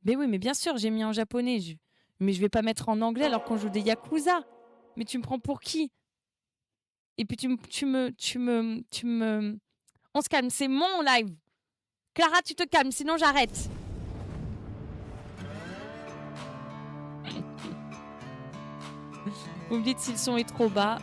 Mais oui, mais bien sûr, j'ai mis en japonais. Mais je vais pas mettre en anglais alors qu'on joue des Yakuza. Mais tu me prends pour qui? Et puis tu me... On se calme, c'est mon live. Clara, tu te calmes, sinon j'arrête. Vous me dites si le son est trop bas.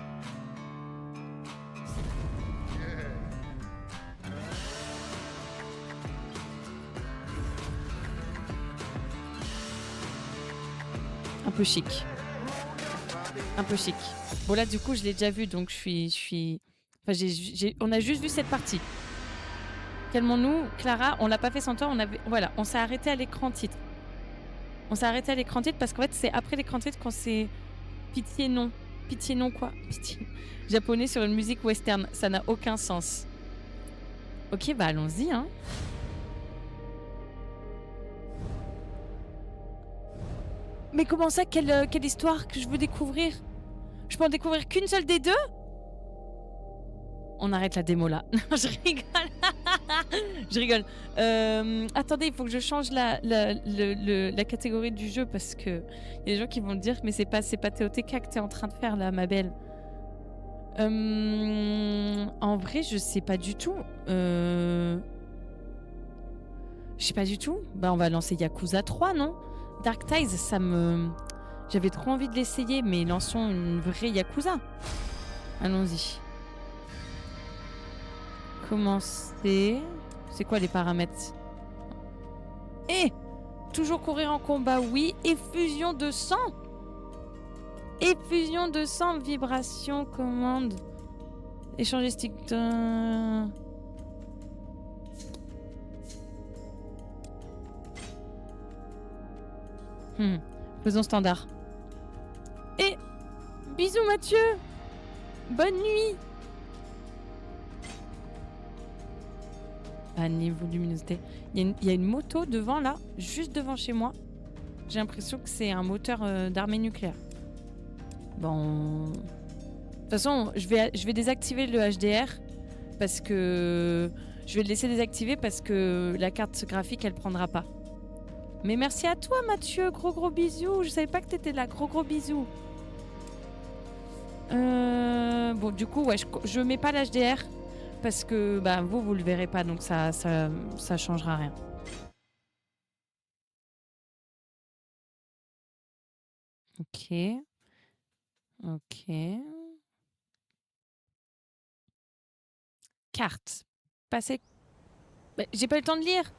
Un peu chic. Un peu chic. Bon là, du coup, je l'ai déjà vu, donc je suis... Enfin, on a juste vu cette partie. Calmons-nous, Clara, on l'a pas fait sans toi, voilà, on s'est arrêté à l'écran titre. On s'est arrêté à l'écran titre parce qu'en fait, c'est après l'écran titre qu'on s'est... Pitié non. Pitié non quoi? Pitié. Japonais sur une musique western, ça n'a aucun sens. Ok, bah allons-y, hein. Mais comment ça, quelle histoire que je veux découvrir? Je peux en découvrir qu'une seule des deux? On arrête la démo là. Non, je rigole. Je rigole. Attendez, il faut que je change la catégorie du jeu parce que y a des gens qui vont dire mais c'est pas TOTK que t'es en train de faire là, ma belle. En vrai, je sais pas du tout. Je sais pas du tout. Bah, on va lancer Yakuza 3, non? Dark Ties, ça me... J'avais trop envie de l'essayer, mais lançons une vraie Yakuza. Allons-y. Commencer. C'est quoi les paramètres? Et toujours courir en combat, oui. Effusion de sang. Effusion de sang, vibration, commande. Échanger stick de... Faisons standard. Et bisous Mathieu. Bonne nuit. Ah, niveau luminosité. Il y a une moto devant là, juste devant chez moi. J'ai l'impression que c'est un moteur d'armée nucléaire. Bon. De toute façon, je vais désactiver le HDR parce que... Je vais le laisser désactiver parce que la carte graphique, elle prendra pas. Mais merci à toi Mathieu, gros bisous. Je savais pas que t'étais là, gros bisous. Bon, du coup, ouais, je mets pas l'HDR parce que bah, vous le verrez pas, donc ça changera rien. Ok. Ok. Carte. Passer. Bah, j'ai pas eu le temps de lire.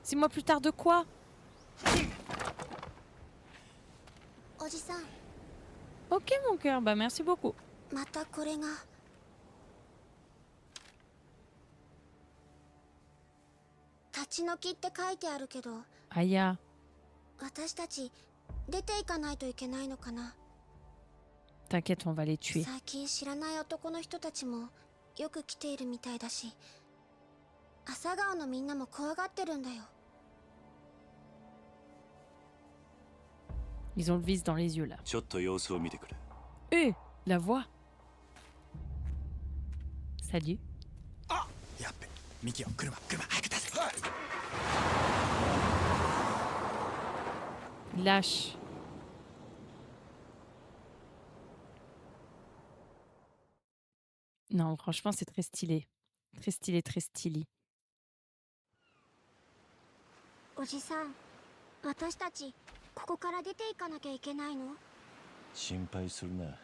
6 mois plus tard de quoi? Ok mon cœur, bah merci beaucoup. Aya. T'inquiète, on va les tuer. Ils ont le vice dans les yeux là. La voix. Salut. Lâche. Non, franchement, c'est très stylé. Très stylé, très stylé. 心配するな。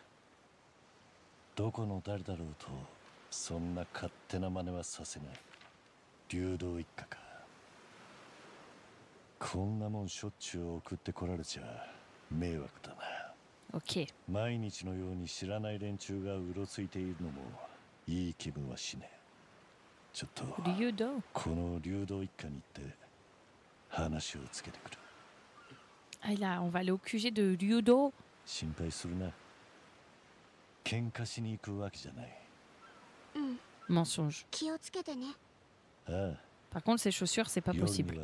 どこの誰だろうと、そんな勝手な真似はさせない。流動一家か。こんなもんしょっちゅう送ってこられちゃ迷惑だな。Ok. 毎日のように知らない連中がうろついているのもいい気分はしねえ。ちょっとこの流動一家に行って話をつけてくる。Ah là, on va aller au QG de Ryudo. 心配するな。喧嘩しに行くわけじゃない。Mensonge. Par contre, ces chaussures, c'est pas possible.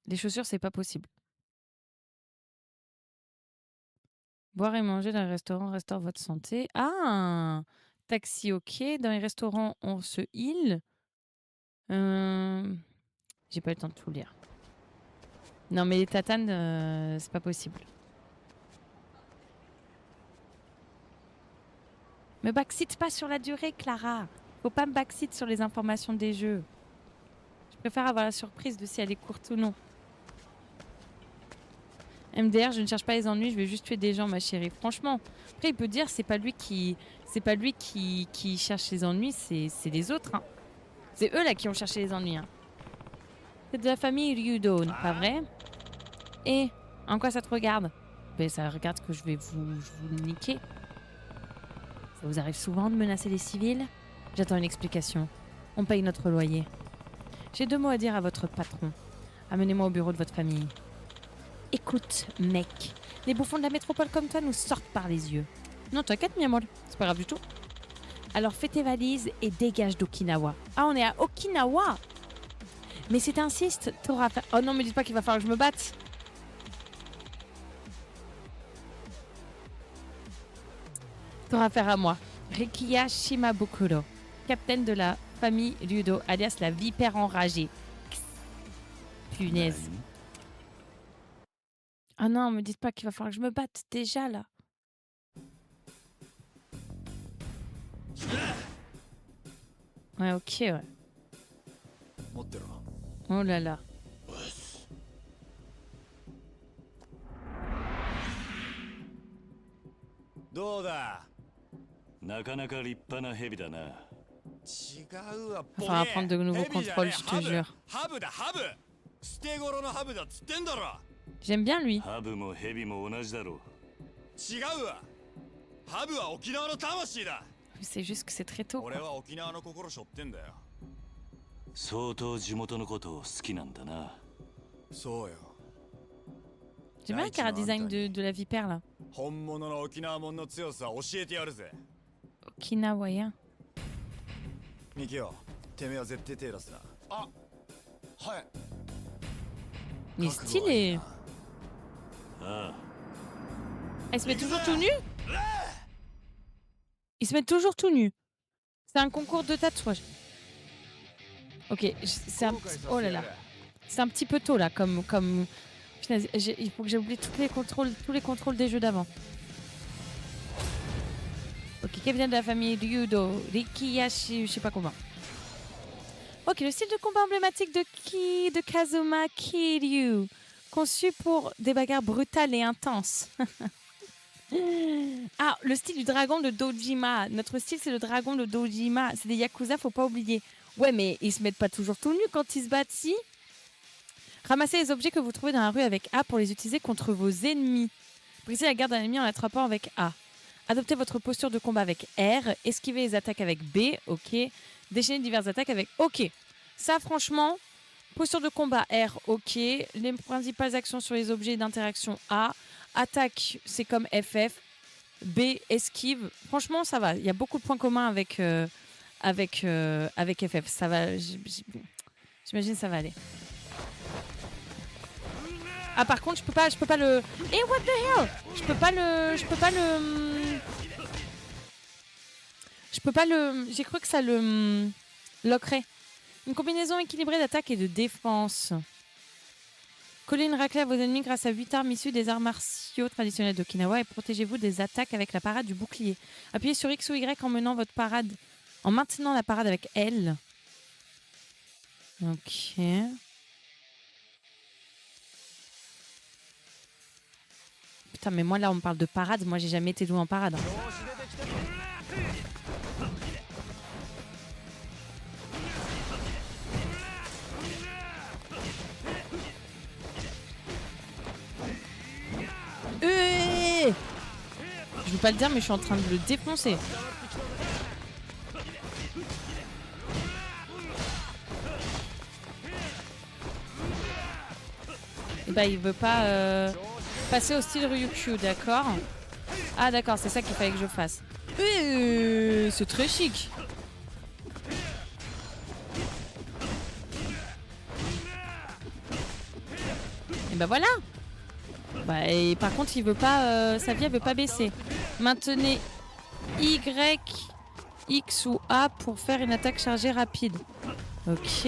Les chaussures, c'est pas possible. Boire et manger dans les restaurants restaure votre santé. Ah, taxi, ok. Dans les restaurants, on se heal. J'ai pas eu le temps de tout lire. Non, mais les tatanes, c'est pas possible. Me backseat pas sur la durée, Clara. Faut pas me backseat sur les informations des jeux. Je préfère avoir la surprise de si elle est courte ou non. MDR, je ne cherche pas les ennuis, je vais juste tuer des gens, ma chérie. Franchement, après il peut dire c'est pas lui qui cherche les ennuis, c'est les autres. Hein. C'est eux là qui ont cherché les ennuis. Hein. C'est de la famille Ryudo, pas vrai? Et en quoi ça te regarde? Ben ça regarde que je vais vous niquer. Ça vous arrive souvent de menacer les civils? J'attends une explication. On paye notre loyer. J'ai 2 mots à dire à votre patron. Amenez-moi au bureau de votre famille. Écoute, mec, les bouffons de la métropole comme toi nous sortent par les yeux. Non, t'inquiète, Miamol, c'est pas grave du tout. Alors fais tes valises et dégage d'Okinawa. Ah, on est à Okinawa! Mais si t'insistes, t'auras affaire... Oh non, me dites pas qu'il va falloir que je me batte. T'auras affaire à moi. Rikiya Shimabukuro, capitaine de la famille Ryudo, alias la vipère enragée. Punaise. Ah non, me dites pas qu'il va falloir que je me batte déjà là. Ouais, ok, ouais. Oh là là. Enfin, à prendre de nouveaux contrôles, je te jure. J'aime bien lui. C'est juste que c'est très tôt. Quoi. J'aime bien le chara-design de la vipère là. Okinawaien. Il est stylé. Il se met toujours tout nu? Il se met toujours tout nu. C'est un concours de tatouage. Ok, c'est un... Oh là là. C'est un petit peu tôt là, comme... Putain, il faut que j'ai oublié tous les contrôles des jeux d'avant. Ok, capitaine de la famille Ryudo, Rikiyashi, je sais pas comment. Ok, le style de combat emblématique de Kazuma Kiryu, conçu pour des bagarres brutales et intenses. Ah, le style du dragon de Dojima. Notre style, c'est le dragon de Dojima. C'est des Yakuza, faut pas oublier. Ouais, mais ils se mettent pas toujours tout nus quand ils se battent, si. Ramassez les objets que vous trouvez dans la rue avec A pour les utiliser contre vos ennemis. Brisez la garde d'un ennemi en l'attrapant avec A. Adoptez votre posture de combat avec R. Esquivez les attaques avec B. Ok. Déchaînez diverses attaques avec OK. Ça, franchement, posture de combat R. OK. Les principales actions sur les objets d'interaction A. Attaque, c'est comme FF. B, esquive. Franchement, ça va. Il y a beaucoup de points communs avec FF. Ça va. J'imagine ça va aller. Ah, par contre, je peux pas le. Eh, what the hell? Je peux pas le. J'ai cru que ça le lockerait. Une combinaison équilibrée d'attaque et de défense. Collez une raclée à vos ennemis grâce à 8 armes issues des arts martiaux traditionnels d'Okinawa et protégez-vous des attaques avec la parade du bouclier. Appuyez sur X ou Y en maintenant la parade avec L. Ok. Putain, mais moi là on me parle de parade, moi j'ai jamais été doué en parade. Je veux pas le dire, mais je suis en train de le défoncer. Et bah il veut pas passer au style Ryukyu, d'accord. Ah d'accord, c'est ça qu'il fallait que je fasse. C'est très chic. Et bah voilà. Bah, et par contre, il veut pas, sa vie, elle veut pas baisser. Maintenez Y, X ou A pour faire une attaque chargée rapide. Ok.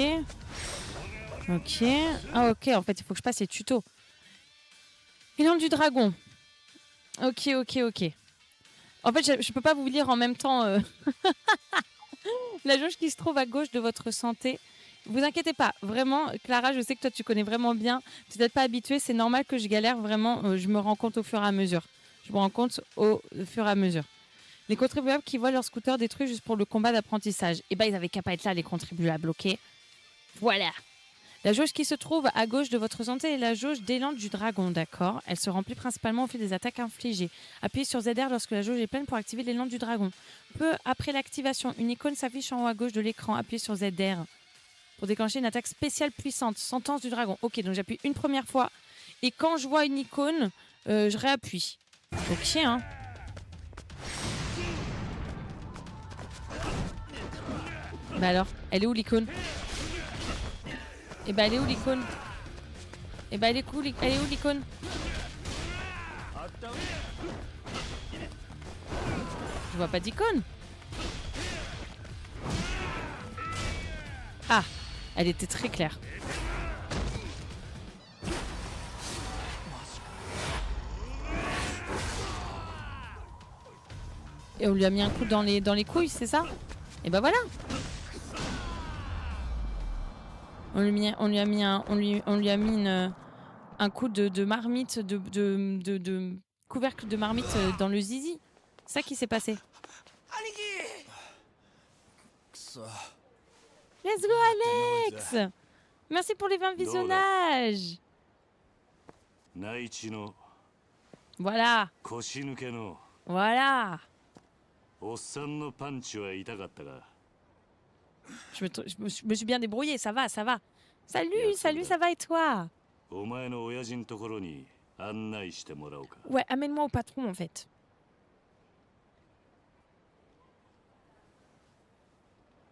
Ok. Ah ok, en fait, il faut que je passe les tutos. Élan du dragon. Ok. En fait, je peux pas vous lire en même temps la jauge qui se trouve à gauche de votre santé. Vous inquiétez pas, vraiment, Clara, je sais que toi tu connais vraiment bien. Tu n'es pas habituée, c'est normal que je galère vraiment. Je me rends compte au fur et à mesure. Les contribuables qui voient leur scooter détruit juste pour le combat d'apprentissage. Eh ben, ils avaient qu'à pas être là, les contribuables, ok. Voilà. La jauge qui se trouve à gauche de votre santé est la jauge d'élan du dragon, d'accord. Elle se remplit principalement au fil des attaques infligées. Appuyez sur ZR lorsque la jauge est pleine pour activer l'élan du dragon. Peu après l'activation, une icône s'affiche en haut à gauche de l'écran. Appuyez sur ZR pour déclencher une attaque spéciale puissante, sentence du dragon. Ok, donc j'appuie une première fois et quand je vois une icône, je réappuie. Ok, hein. Bah alors, elle est où l'icône? Eh bah elle est où l'icône? Eh bah elle est où l'icône? Je vois pas d'icône. Ah, elle était très claire. Et on lui a mis un coup dans les couilles, c'est ça? Et bah voilà. On lui a mis un coup de marmite, de couvercle de marmite dans le zizi. C'est ça qui s'est passé. Let's go Alex. Merci pour les 20 visionnages. Voilà. Voilà. Je me suis bien débrouillé, ça va. Salut, ça va et toi? Ouais, amène-moi au patron en fait.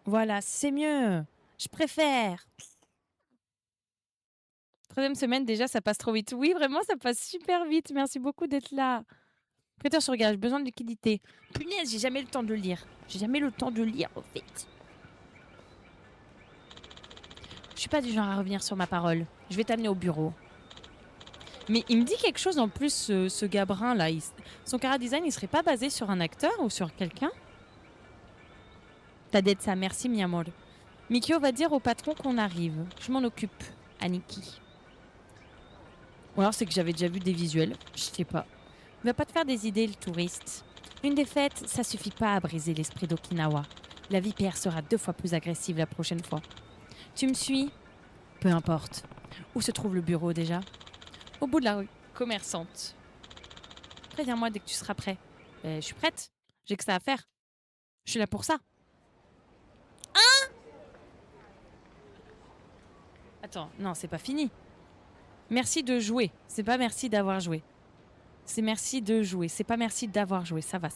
Voilà, c'est mieux. Je préfère. 3e semaine déjà, ça passe trop vite. Oui, vraiment, ça passe super vite. Merci beaucoup d'être là. Prêteur sur gage, besoin de liquidité. Punaise, j'ai jamais le temps de lire. En fait. Je suis pas du genre à revenir sur ma parole. Je vais t'amener au bureau. Mais il me dit quelque chose en plus, ce Gabrin là. Son chara-design, il serait pas basé sur un acteur ou sur quelqu'un? T'as d'être ça, merci mi amor. Mikio va dire au patron qu'on arrive. Je m'en occupe, Aniki. Ou alors c'est que j'avais déjà vu des visuels, je sais pas. Il va pas te faire des idées, le touriste. Une défaite, ça suffit pas à briser l'esprit d'Okinawa. La vipère sera 2 fois plus agressive la prochaine fois. Tu me suis? Peu importe. Où se trouve le bureau déjà? Au bout de la rue, commerçante. Préviens-moi dès que tu seras prêt. Je suis prête. J'ai que ça à faire. Je suis là pour ça. Hein? Attends, non, c'est pas fini. Merci de jouer. C'est pas merci d'avoir joué. C'est merci de jouer. C'est pas merci d'avoir joué. Ça va.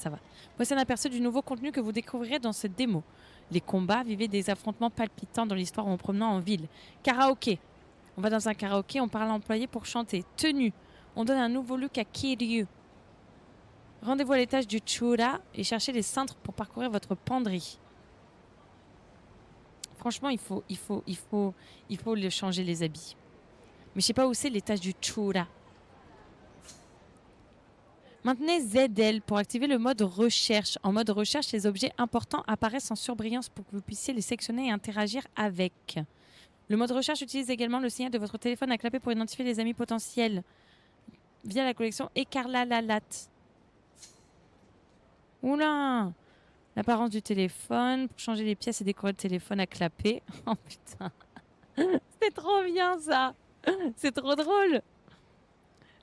Voici un aperçu du nouveau contenu que vous découvrirez dans cette démo. Les combats, vivez des affrontements palpitants dans l'histoire en promenant en ville. Karaoké. On va dans un karaoké, on parle à l'employé pour chanter. Tenue. On donne un nouveau look à Kiryu. Rendez-vous à l'étage du Chura et cherchez les cintres pour parcourir votre penderie. Franchement, il faut le changer les habits. Mais je sais pas où c'est l'étage du Chura. Maintenez ZL pour activer le mode recherche. En mode recherche, les objets importants apparaissent en surbrillance pour que vous puissiez les sectionner et interagir avec. Le mode recherche utilise également le signal de votre téléphone à clapper pour identifier les amis potentiels via la collection Ekarlalalat. Oula! L'apparence du téléphone pour changer les pièces et décorer le téléphone à clapper. Oh putain! C'est trop bien ça! C'est trop drôle!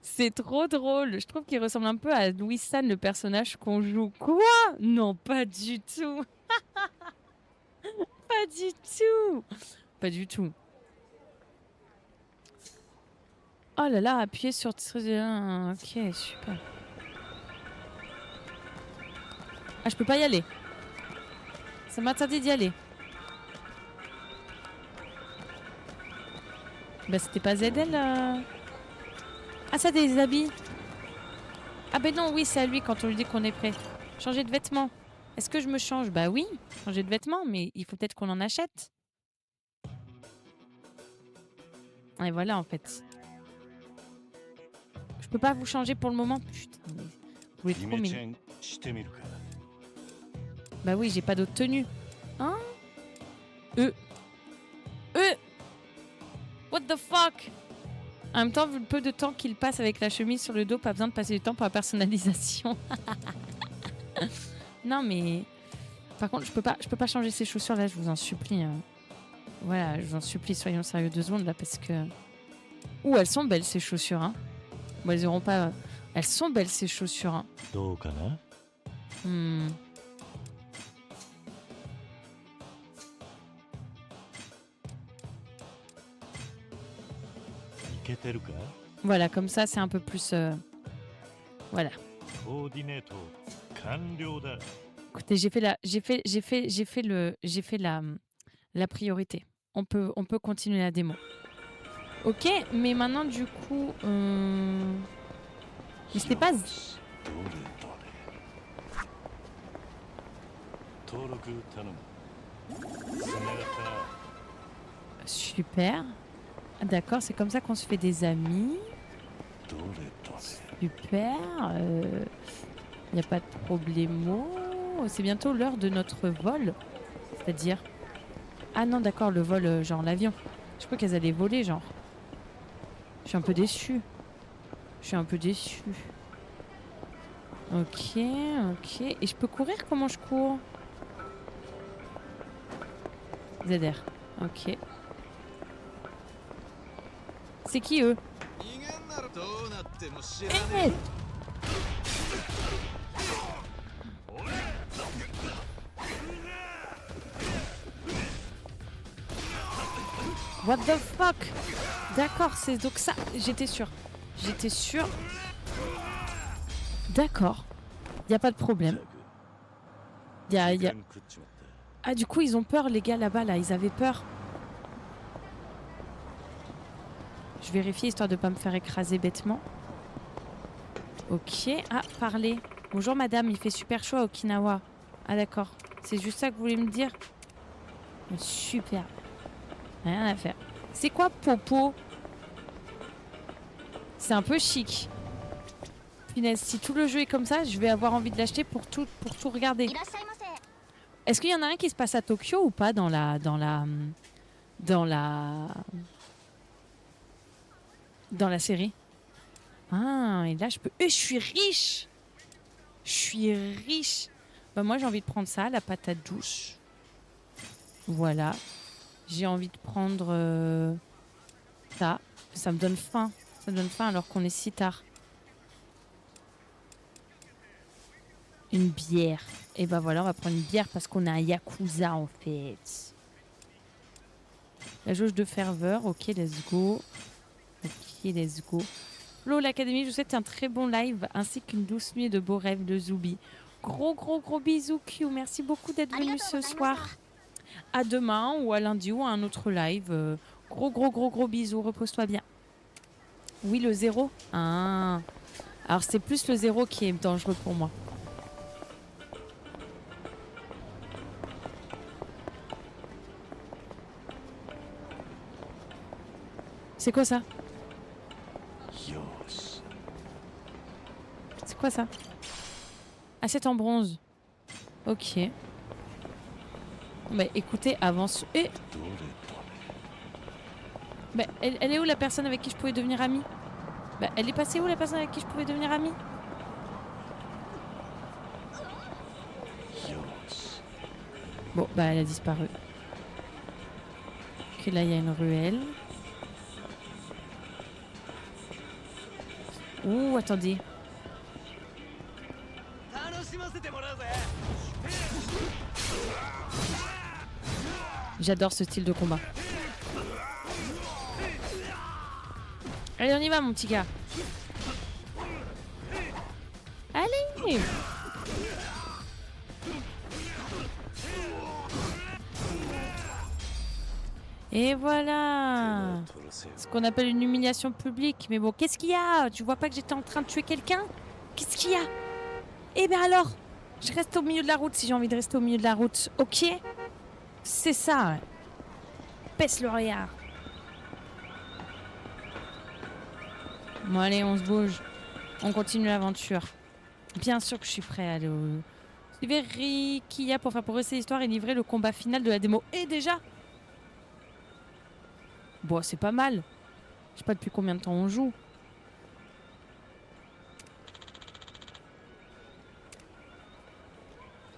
Je trouve qu'il ressemble un peu à Louis San, le personnage qu'on joue. Quoi? Non, pas du tout. Pas du tout. Oh là là, appuyez sur... Ok, super. Ah, je peux pas y aller. Ça m'interdit d'y aller. Bah, c'était pas ZL. Ah, ça, des habits. Ah, ben non, oui, c'est à lui quand on lui dit qu'on est prêt. Changer de vêtements. Est-ce que je me change? Bah oui, changer de vêtements, mais il faut peut-être qu'on en achète. Et voilà, en fait. Je peux pas vous changer pour le moment. Putain, mais vous voulez trop, mais... Bah oui, j'ai pas d'autre tenue. Hein? What the fuck? En même temps, vu le peu de temps qu'il passe avec la chemise sur le dos, pas besoin de passer du temps pour la personnalisation. Non, mais... Par contre, je peux pas changer ces chaussures, là, je vous en supplie. Voilà, je vous en supplie, soyons sérieux 2 secondes, là, parce que... Ouh, elles sont belles, ces chaussures, hein. Bon, elles iront pas... Elles sont belles, ces chaussures, hein. Voilà, comme ça, c'est un peu plus... Voilà. Écoutez, j'ai fait la priorité. On peut continuer la démo. Ok, mais maintenant, du coup... Mais c'était pas... Super. D'accord, c'est comme ça qu'on se fait des amis. Super. Y a pas de problemo. C'est bientôt l'heure de notre vol. C'est-à-dire... Ah non, d'accord, le vol, genre l'avion. Je crois qu'elles allaient voler, genre. Je suis un peu déçue. Ok. Et je peux courir? Comment je cours? ZR. Ok. C'est qui, eux? Hey! What the fuck? D'accord, c'est donc ça. J'étais sûre. D'accord. Y a pas de problème. Ah, du coup, ils ont peur, les gars, là-bas, là. Ils avaient peur. Je vérifie, histoire de pas me faire écraser bêtement. Ok. Ah, parler. Bonjour, madame. Il fait super chaud à Okinawa. Ah, d'accord. C'est juste ça que vous voulez me dire? Super. Rien à faire. C'est quoi, Popo? C'est un peu chic. Punaise, si tout le jeu est comme ça, je vais avoir envie de l'acheter pour tout regarder. Est-ce qu'il y en a un qui se passe à Tokyo ou pas dans la série? Ah, et là je peux... je suis riche. Bah moi j'ai envie de prendre ça, la patate douce. Voilà. J'ai envie de prendre ça. Ça me donne faim. Alors qu'on est si tard. Une bière. Et bah voilà, on va prendre une bière parce qu'on a un Yakuza en fait. La jauge de ferveur. Ok, let's go. Hello l'Académie, je vous souhaite un très bon live ainsi qu'une douce nuit de beaux rêves de Zoubi. Gros bisous Q. Merci beaucoup d'être venu ce soir. À demain ou à lundi ou à un autre live. Gros bisous. Repose-toi bien. Oui, le 0. Ah. Alors c'est plus le 0 qui est dangereux pour moi. C'est quoi ça? C'est quoi ça? Assiette en bronze. Ok. Bah écoutez, avance. Bah, elle est où la personne avec qui je pouvais devenir amie? Bah elle est passée où la personne avec qui je pouvais devenir amie? Bon bah elle a disparu. Ok, là il y a une ruelle. Ouh, attendez. J'adore ce style de combat. Allez, on y va, mon petit gars. Allez! Et voilà! Ce qu'on appelle une humiliation publique. Mais bon, qu'est-ce qu'il y a? Tu vois pas que j'étais en train de tuer quelqu'un? Qu'est-ce qu'il y a? Eh bien alors, je reste au milieu de la route si j'ai envie de rester au milieu de la route. Ok? C'est ça. Pèse le regard. Bon allez, on se bouge. On continue l'aventure. Bien sûr que je suis prêt à aller au... Suivez Rikia pour faire progresser l'histoire et livrer le combat final de la démo. Et déjà bon, c'est pas mal. Je sais pas depuis combien de temps on joue.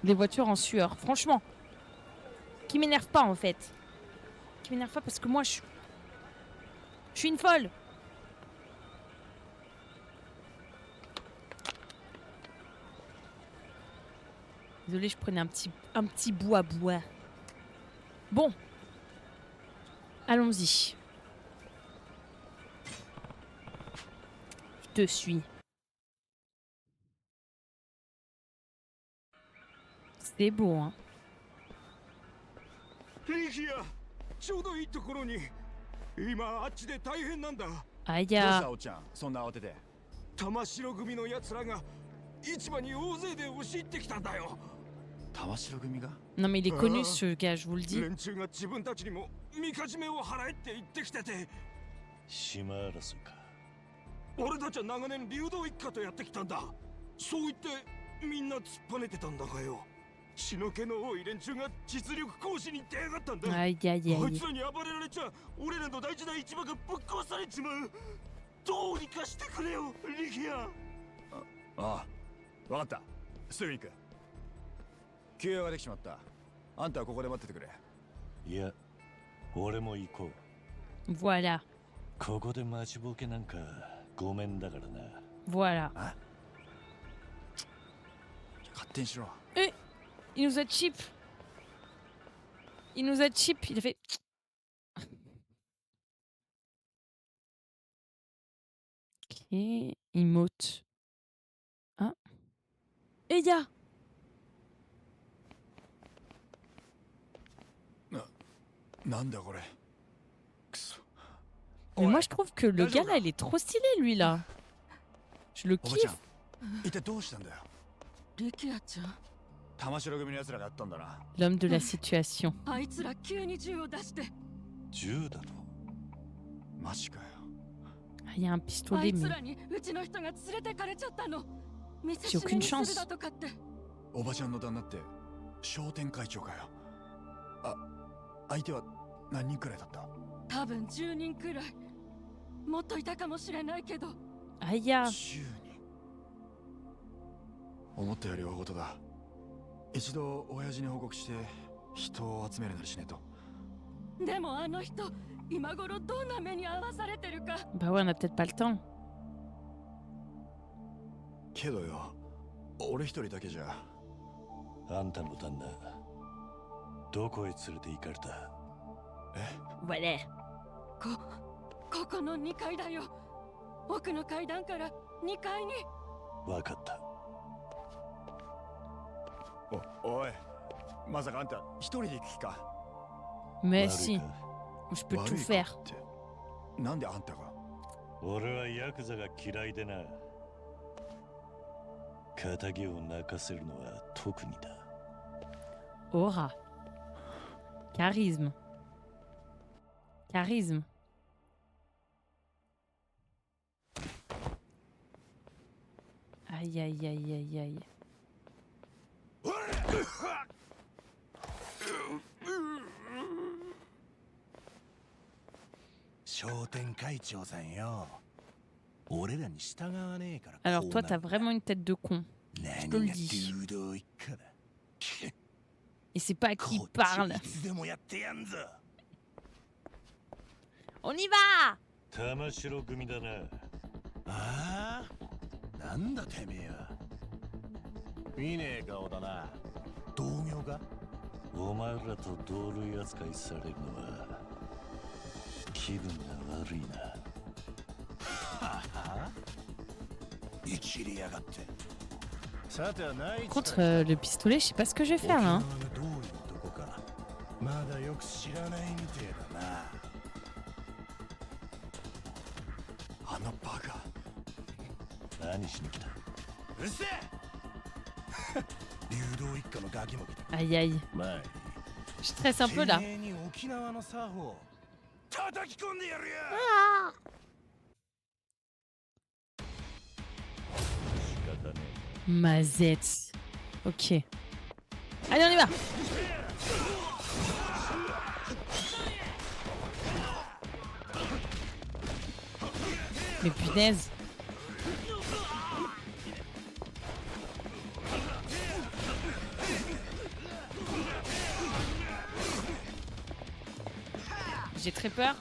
Des voitures en sueur. Franchement. Qui m'énerve pas en fait. Qui m'énerve pas parce que moi je suis une folle. Désolée, je prenais un petit bout à boire. Bon. Allons-y. Je te suis. C'est beau, hein. リキア、ちょうどいいところに。今あっちで大変なんだ。あいどうしたや。おっちゃん、そんな慌てて。玉城組の奴らが市場に大勢で押し入ってきたんだよ。玉城組が Non mais il est connu ce gars, je vous le dis. 連中が自分たちにもみかじめを払えって言ってきてて。島争いか。俺たちは長年流動一家とやってきたんだ。そう言ってみんな突っぱねてたんだがよ。血の気の多い連中が実力行使に出やがったんだ。Aïe aïe あい aïe. つらに暴れられちゃ俺らの大事な市場がぶっ壊されちまう。どうにかしてくれよ、リキア。ああ、わかった。すぐ行く。休養ができちまった。あんたはここで待っててくれ。いや、俺も行こう。 Voilà. ここで待ちぼけなんかごめんだからな。 Voilà. 勝手にしろ。 Il nous a chip. Il nous a chip. Il a fait. Ok. Emote. Ah. Eya. なんだこれ。くそ。 Mais moi je trouve que le gars là il est trop stylé lui là. Je le おばちゃ kiffe. ん、一体どうしたんだよ。リキアちゃん、玉城組の奴らがやったんだな。 L'homme de la situation. あいつら急に銃を出して、銃だと。マジかよ。 Ah, il y a un あ pistolet いつ mais. らにうちの人が連れてかれちゃったの。見せ J'ai しめ aucune にす chance. るだとかって。おばちゃんの旦那って商店会長かよ。相手は何人くらいだった？多分10人くらい。もっといたかもしれないけど。 Aïe ya. 10人。思ったより大事だ。一度親父に報告して人を集めるなりしねえと。でもあの人、今頃どんな目に遭わされてるか。 Bah ouais, on a peut-être pas le temps. けどよ、俺一人だけじゃ。あんたの旦那、どこへ連れて行かれた？え？ Voilà. ここの2階だよ。奥の階段から2階に。わかった。おい、まさかあんた一人で行く気か？ Mais 悪い si. か？ Je peux 悪 tout いか faire. ってなんであんたが？俺はヤクザが嫌いでな。仇を泣かせるのは特にだ。 Aura. Charisme. Charisme. Aïe aïe aïe aïe aïe. 商店会長さんよ。俺らに従わねえから。 Alors toi t'as vraiment une tête de con. Je te le 何が dis. 流動一家だ。 Et c'est pas à qui こっち parle. いつでもやってやんぞ。 On y va! 玉城組だな。ああ？なんだてめえや。見ねえ顔だな。同業か？お前らと同類扱いされるのは気分が悪いな。はは？いじりやがって。さてはない。 Par contre, le pistolet, je sais pas ce que je vais faire là. Hein. 沖縄の通りのとこか。まだよく知らないみてえだな。あのバカ。何しに来た？うるせえ。流動一家のガキも来た。 Aïe aïe. まあいい。 Je stresse un peu là. てめえに沖縄の作法叩き込んでやるよ。Mazette. Ok. Allez, on y va. Mais punaise. J'ai très peur.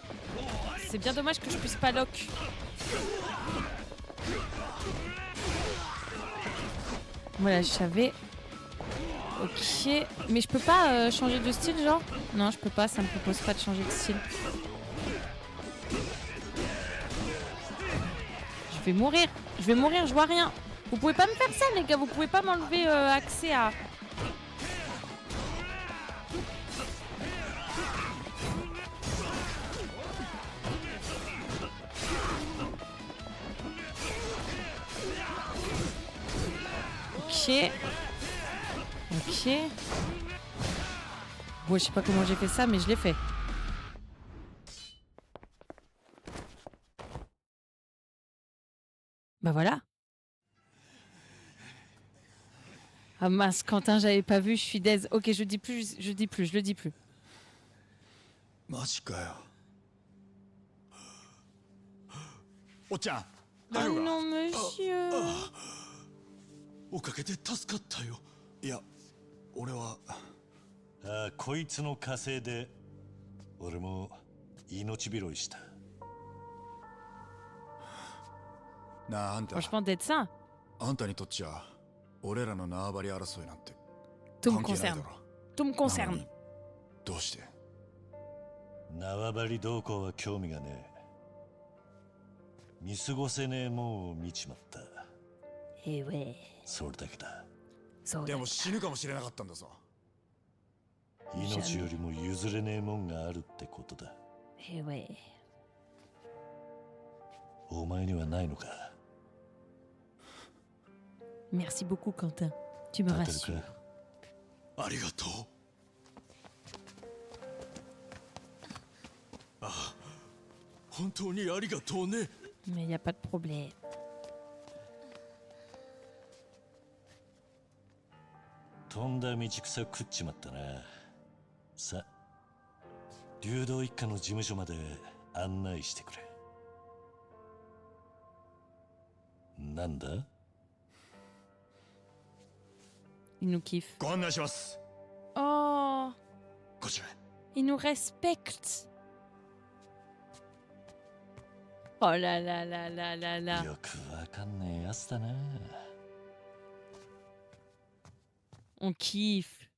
C'est bien dommage que je puisse pas lock. Voilà, je savais. Ok. Mais je peux pas changer de style, genre? Non, je peux pas, ça me propose pas de changer de style. Je vais mourir, je vois rien. Vous pouvez pas me faire ça, les gars, vous pouvez pas m'enlever accès à... Ok. Ok. Bon, je sais pas comment j'ai fait ça, mais je l'ai fait. Bah voilà. Ah mince, Quentin, j'avais pas vu, je suis daise. Ok, je dis plus, je le dis plus. マジかよ。おっちゃん、 Oh 大丈夫か？ non, monsieur. おかげで助かったよ。いや、俺は。ああ、こいつの加勢で俺も命拾いした。なあ、あんた。 Franchement, d'être ça, あんたにとっちゃ、俺らの縄張り争いなんて tout me 関係ないだ concerne. ろ。 Tout me なの concerne. にどうして？縄張りどうこうは興味がねえ。見過ごせねえもんを見ちまった。Eh ouais. それだけだ。そうでも死ぬかもしれなかったんだぞ。命よりも譲れねえもんがあるってことだ。Eh ouais. お前にはないのか。 Merci beaucoup, Quentin. Tu me 立てる rassures. か。ありがとう。ああ、本当にありがとうね。 Mais y a pas de problème. とんだ道草食っちまったな。さ、流動一家の事務所まで案内してくれ。なんだ？ Il nous kiffe. ご案内します。 Oh, こちらへ。 il nous respecte. Oh là là là là là là. よくわかんねえやつだな。 On kiffe.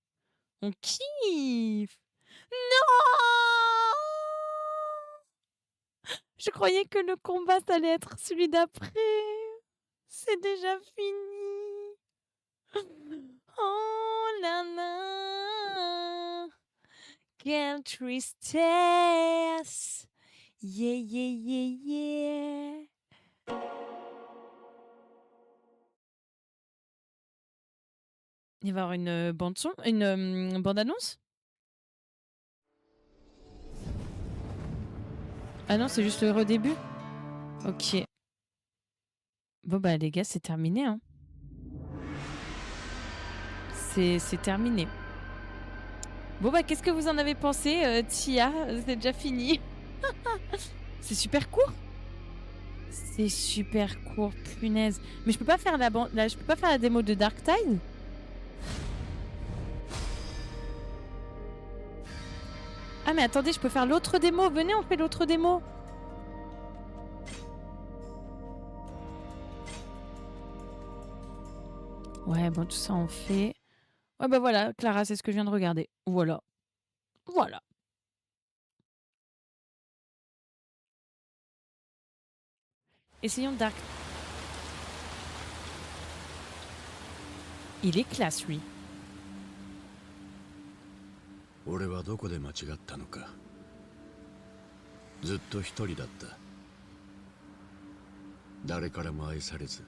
On kiffe. Non! Je croyais que le combat, ça allait être celui d'après. C'est déjà fini. Oh là là. Quelle tristesse. Yeah, yeah, yeah, yeah. Il va y avoir une bande son, une bande annonce. Ah non, c'est juste le redébut. Ok. Bon bah les gars, c'est terminé. Hein. C'est terminé. Bon bah qu'est-ce que vous en avez pensé, Tia? C'est déjà fini. C'est super court. C'est super court, punaise. Mais je peux pas faire je peux pas faire la démo de Dark Tide. Ah mais attendez, je peux faire l'autre démo. Venez, on fait l'autre démo. Ouais, bon, tout ça on fait. Ouais, bah voilà, Clara, c'est ce que je viens de regarder. Voilà. Voilà. Essayons Dark. Il est classe, lui. 俺はどこで間違ったのか。ずっと一人だった。誰からも愛されず、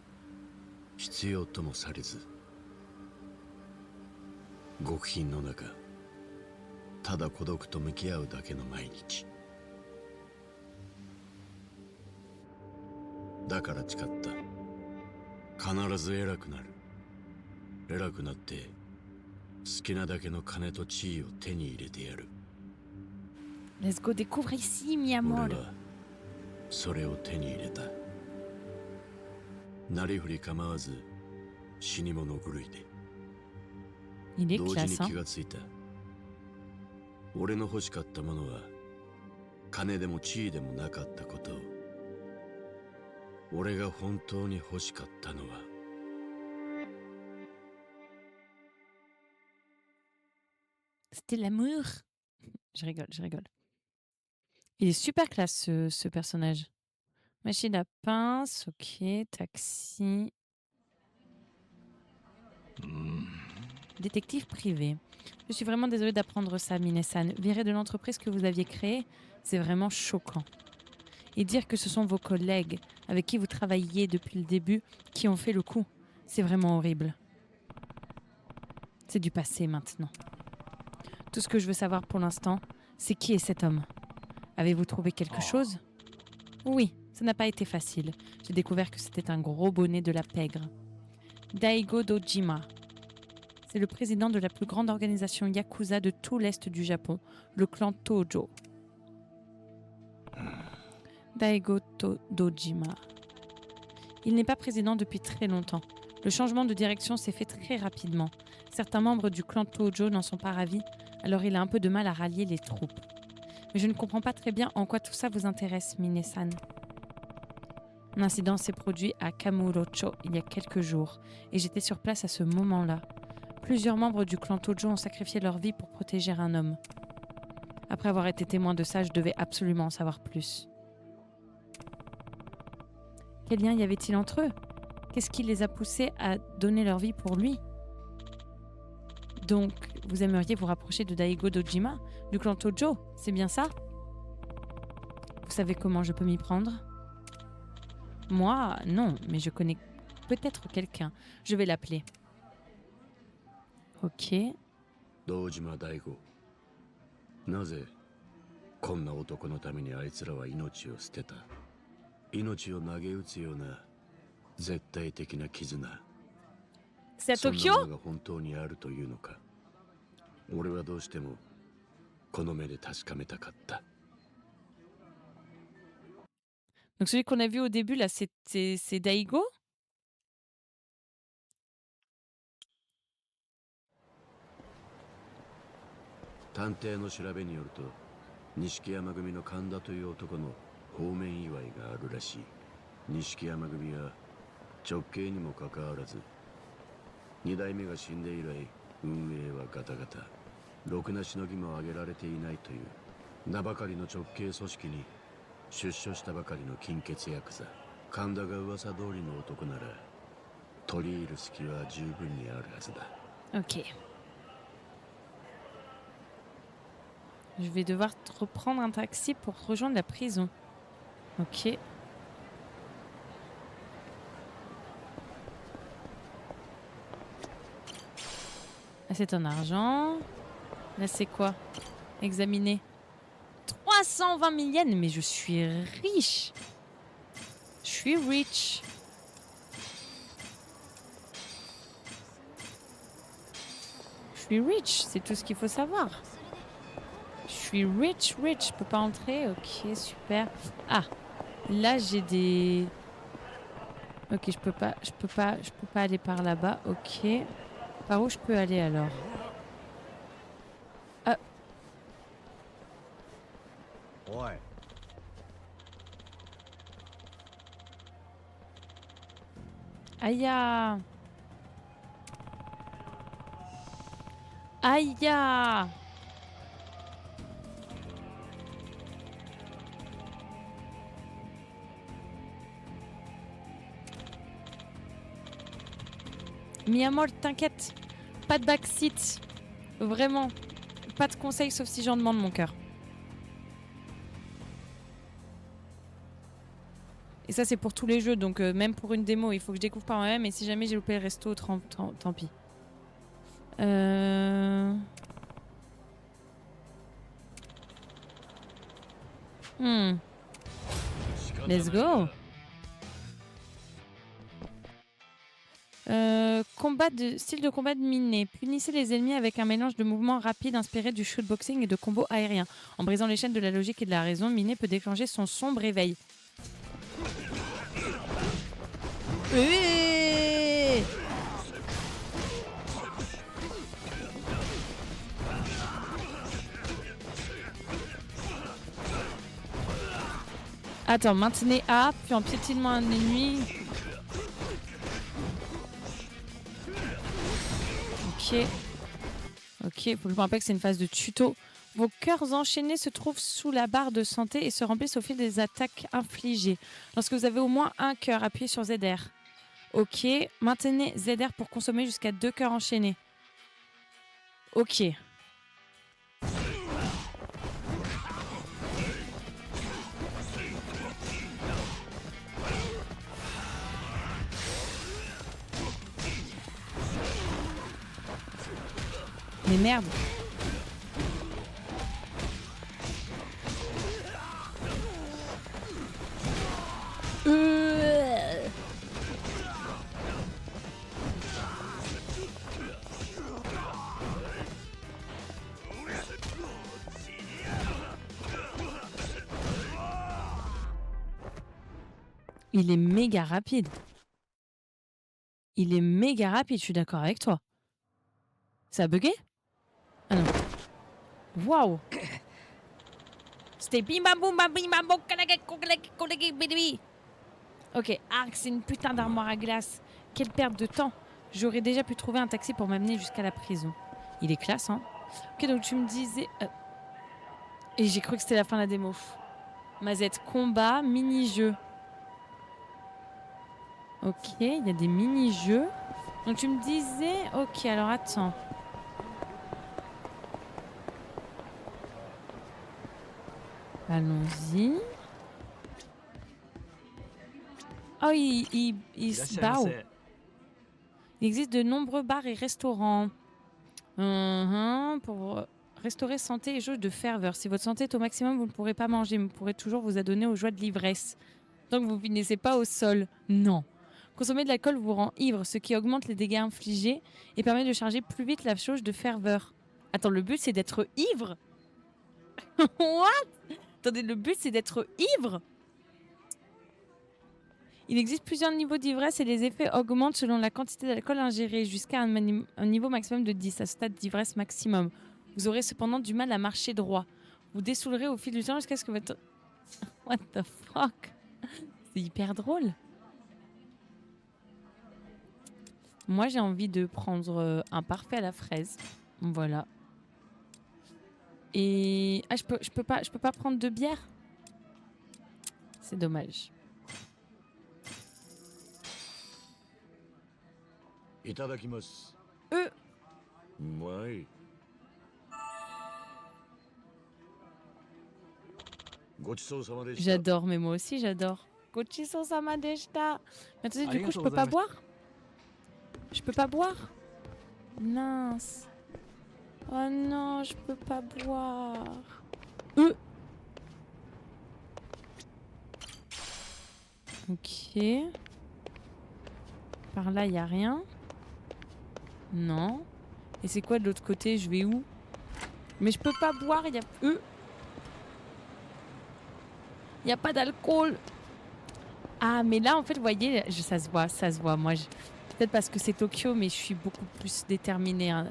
必要ともされず、極貧の中、ただ孤独と向き合うだけの毎日。だから誓った。必ず偉くなる。偉くなって好きなだけの金と地位を手に入れてやる。 Let's go, découvre ici, 俺 Miyamor. はそれを手に入れた。なりふり構わず死に物狂いで Il est 同時に classe, 気 hein. がついた。俺の欲しかったものは金でも地位でもなかったことを。俺が本当に欲しかったのは C'était l'amour. Je rigole, je rigole. Il est super classe, ce personnage. Machine à pince, ok. Taxi. Détective privé. Je suis vraiment désolée d'apprendre ça, Mine-san. Virer de l'entreprise que vous aviez créée, c'est vraiment choquant. Et dire que ce sont vos collègues avec qui vous travailliez depuis le début qui ont fait le coup, c'est vraiment horrible. C'est du passé maintenant. Tout ce que je veux savoir pour l'instant, c'est qui est cet homme. Avez-vous trouvé quelque chose? Oui, ça n'a pas été facile. J'ai découvert que c'était un gros bonnet de la pègre. Daigo Dojima. C'est le président de la plus grande organisation Yakuza de tout l'Est du Japon, le clan Tojo. Daigo Dojima. Il n'est pas président depuis très longtemps. Le changement de direction s'est fait très rapidement. Certains membres du clan Tojo n'en sont pas ravis, alors il a un peu de mal à rallier les troupes. Mais je ne comprends pas très bien en quoi tout ça vous intéresse, Mine-san. Un incident s'est produit à Kamurocho il y a quelques jours, et j'étais sur place à ce moment-là. Plusieurs membres du clan Tojo ont sacrifié leur vie pour protéger un homme. Après avoir été témoin de ça, je devais absolument en savoir plus. Quel lien y avait-il entre eux? Qu'est-ce qui les a poussés à donner leur vie pour lui? Donc, vous aimeriez vous rapprocher de Daigo Dojima, du clan Tojo, c'est bien ça? Vous savez comment je peux m'y prendre? Moi, non, mais je connais peut-être quelqu'un. Je vais l'appeler. Ok. Dojima Daigo. なぜこんな男のためにあいつらは命を捨てた。命を投げ打つような絶対的な絆。 C'est à そんな Tokyo? ものが本当にあるというのか。俺はどうしてもこの目で確かめたかった。 Donc celui qu'on a vu au début, là, c'est Daigo? 探偵の調べによると、錦山組の神田という男の方面祝いがあるらしい。錦山組は直系にもかかわらず、二代目が死んで以来、運営はガタガタ。ろくなしのぎも挙げられていないという名ばかりの直系組織に出所したばかりの金欠ヤクザ。神田が噂通りの男なら、取り入る隙は十分にあるはずだ。 Ok. Je vais devoir reprendre un taxi pour rejoindre la prison. Ok. Là, c'est un argent. Là, c'est quoi? Examiner. 320 000 yens, mais je suis riche. Je suis rich. Je suis rich, c'est tout ce qu'il faut savoir. Je suis rich. Je peux pas entrer. Ok, super. Ah, là j'ai des. Ok, je peux pas aller par là-bas. Ok. Par où je peux aller alors? Ah. おい Aïe ya. Aïe ya. Miyamor, t'inquiète, pas de backseat, vraiment, pas de conseils sauf si j'en demande mon cœur. Et ça c'est pour tous les jeux, donc même pour une démo, il faut que je découvre par moi-même, et si jamais j'ai loupé le resto, tant pis. Let's go. Style de combat de miné. Punissez les ennemis avec un mélange de mouvements rapides inspirés du shootboxing et de combos aériens. En brisant les chaînes de la logique et de la raison, Miné peut déclencher son sombre éveil. Attends, maintenez A, puis en piétinement un ennemi. Ok, faut que je me rappelle que c'est une phase de tuto. Vos cœurs enchaînés se trouvent sous la barre de santé et se remplissent au fil des attaques infligées. Lorsque vous avez au moins un cœur, appuyez sur ZR. Ok, maintenez ZR pour consommer jusqu'à 2 cœurs enchaînés. Ok. Mais merde. Il est méga rapide. Il est méga rapide, je suis d'accord avec toi. Ça a bugué? Ah non. Waouh! C'était bim bam boum bam bim bam boum. Ok, Arc, c'est une putain d'armoire à glace. Quelle perte de temps. J'aurais déjà pu trouver un taxi pour m'amener jusqu'à la prison. Il est classe, hein? Ok, donc tu me disais... Et j'ai cru que c'était la fin de la démo. Mazette, combat, mini-jeu. Ok, il y a des mini-jeux. Donc tu me disais... Ok, alors attends. Allons-y. Oh, il se bat. Il existe de nombreux bars et restaurants. Pour restaurer santé et jauge de ferveur. Si votre santé est au maximum, vous ne pourrez pas manger, mais vous pourrez toujours vous adonner aux joies de l'ivresse. Donc vous ne finissez pas au sol. Non. Consommer de l'alcool vous rend ivre, ce qui augmente les dégâts infligés et permet de charger plus vite la jauge de ferveur. Attends, le but c'est d'être ivre? What? Attendez, le but c'est d'être ivre? Il existe plusieurs niveaux d'ivresse et les effets augmentent selon la quantité d'alcool ingérée jusqu'à un niveau maximum de 10, à ce stade d'ivresse maximum. Vous aurez cependant du mal à marcher droit. Vous dessoulerez au fil du temps jusqu'à ce que votre... What the fuck? C'est hyper drôle. Moi, j'ai envie de prendre un parfait à la fraise. Voilà. Et... Ah, je peux pas prendre de bière? C'est dommage. Itadakimasu. Ouais. J'adore, mais moi aussi j'adore. Gochiso-sama deshita. Mais attendez, du coup, je peux pas boire? Je peux pas boire? Mince. Oh non, je peux pas boire. Ok. Par là, il n'y a rien. Non. Et c'est quoi de l'autre côté? Je vais où? Mais je peux pas boire, il y a... Il n'y a pas d'alcool. Ah, mais là, en fait, vous voyez, ça se voit. Moi, peut-être parce que c'est Tokyo, mais je suis beaucoup plus déterminée. Hein.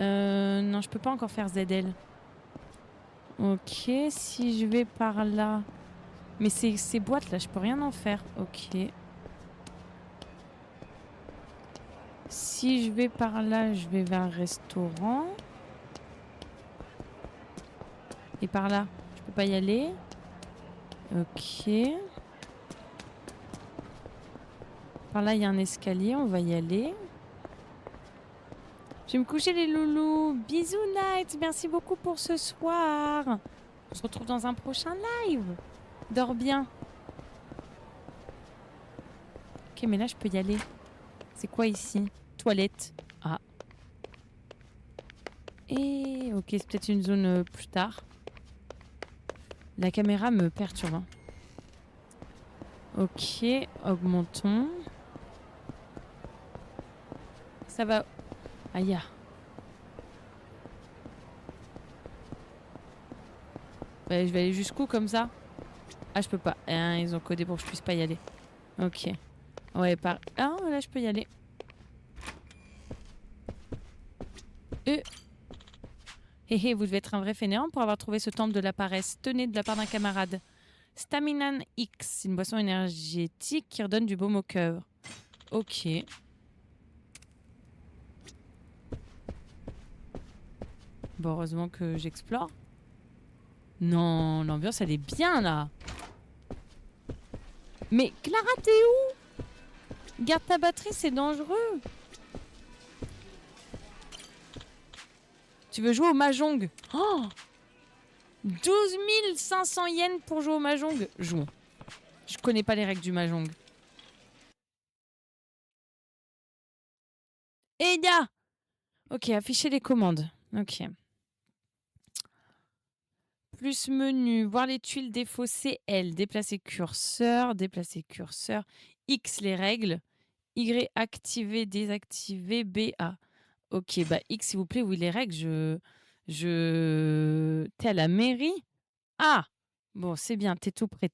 Non, je peux pas encore faire ZL. Ok, si je vais par là... Mais ces boîtes, là, je peux rien en faire. Ok. Si je vais par là, je vais vers un restaurant. Et par là, je peux pas y aller. Ok. Par là, il y a un escalier, on va y aller. Je vais me coucher les loulous. Bisous Night, merci beaucoup pour ce soir. On se retrouve dans un prochain live. Dors bien. Ok, mais là, je peux y aller. C'est quoi ici? Toilette. Ah. Et ok, c'est peut-être une zone plus tard. La caméra me perturbe. Hein. Ok, augmentons. Ça va. Aïe. Bah, je vais aller jusqu'où comme ça? Ah, je peux pas. Hein, ils ont codé pour que je puisse pas y aller. Ok. Ouais, ah, là, je peux y aller. Hé, hé, vous devez être un vrai fainéant pour avoir trouvé ce temple de la paresse. Tenez de la part d'un camarade. Staminan X, une boisson énergétique qui redonne du baume au cœur. Ok. Bon, heureusement que j'explore. Non, l'ambiance, elle est bien, là. Mais Clara, t'es où? Garde ta batterie, c'est dangereux. Tu veux jouer au Mahjong? Oh, 12 500 yens pour jouer au Mahjong. Jouons. Je connais pas les règles du Mahjong. Eya! Ok, afficher les commandes. Ok. Plus menu, voir les tuiles défausser L, déplacer curseur, X les règles, Y activer, désactiver, BA. Ok, bah X s'il vous plaît, oui les règles, T'es à la mairie? Ah! Bon, c'est bien, t'es tout prêt,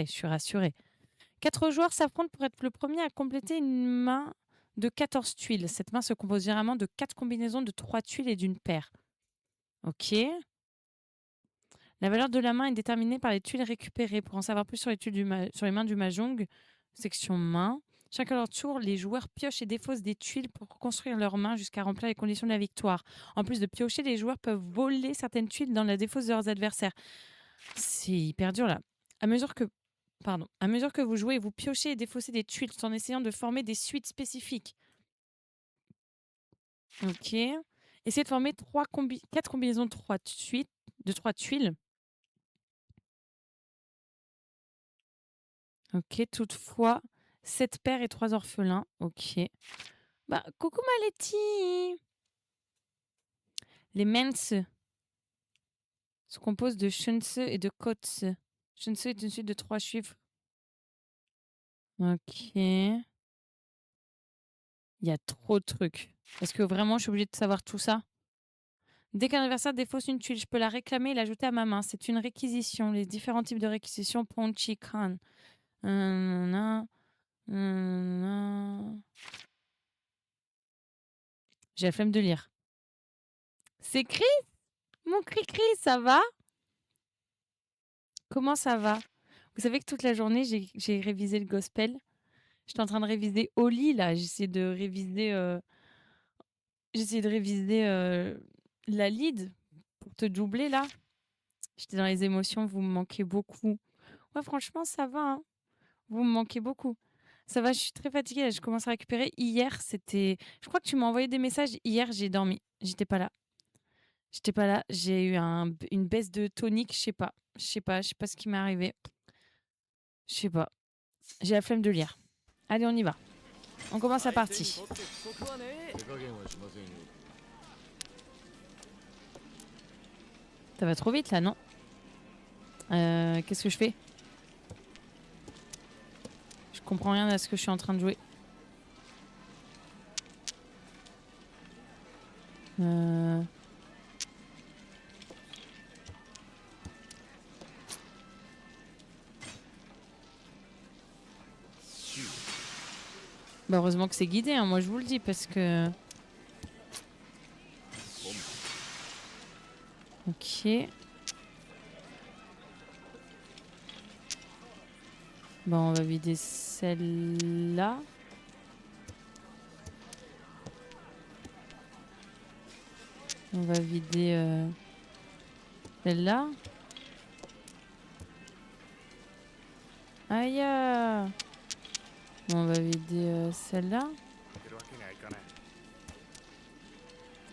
je suis rassurée. 4 joueurs s'affrontent pour être le premier à compléter une main de 14 tuiles. Cette main se compose généralement de 4 combinaisons de 3 tuiles et d'une paire. Ok. La valeur de la main est déterminée par les tuiles récupérées. Pour en savoir plus sur les mains du Mahjong, section main. Chacun leur tour, les joueurs piochent et défaussent des tuiles pour construire leurs mains jusqu'à remplir les conditions de la victoire. En plus de piocher, les joueurs peuvent voler certaines tuiles dans la défausse de leurs adversaires. C'est hyper dur là. À mesure que vous jouez, vous piochez et défaussez des tuiles tout en essayant de former des suites spécifiques. Ok. Essayez de former 4 combinaisons de 3 tuiles. Ok, toutefois, 7 pères et 3 orphelins. Ok. Bah, coucou Maletti. Les mense se composent de shunse et de kotse. Shunse est une suite de 3 chiffres. Ok. Il y a trop de trucs. Est-ce que vraiment je suis obligée de savoir tout ça? Dès qu'un adversaire défausse une tuile, je peux la réclamer et l'ajouter à ma main. C'est une réquisition. Les différents types de réquisitions, Ponchi, Khan. J'ai la flemme de lire. C'est Chris? Mon cri-cri, ça va? Comment ça va? Vous savez que toute la journée, j'ai révisé le gospel. J'étais en train de réviser Oli, là. J'essayais de réviser la lead pour te doubler, là. J'étais dans les émotions, vous me manquez beaucoup. Ouais, franchement, ça va, hein. Vous me manquez beaucoup. Ça va, je suis très fatiguée, là. Je commence à récupérer. Hier, c'était... Je crois que tu m'as envoyé des messages. Hier, j'ai dormi. J'étais pas là. J'ai eu une baisse de tonique, je sais pas ce qui m'est arrivé. Je sais pas. J'ai la flemme de lire. Allez, on y va. On commence la partie. Ça va trop vite là, non? Qu'est-ce que je fais? Je comprends rien à ce que je suis en train de jouer. Bah heureusement que c'est guidé, hein, moi je vous le dis, parce que... Ok. Bon, on va vider celle-là. On va vider celle-là. Aïe! On va vider celle-là.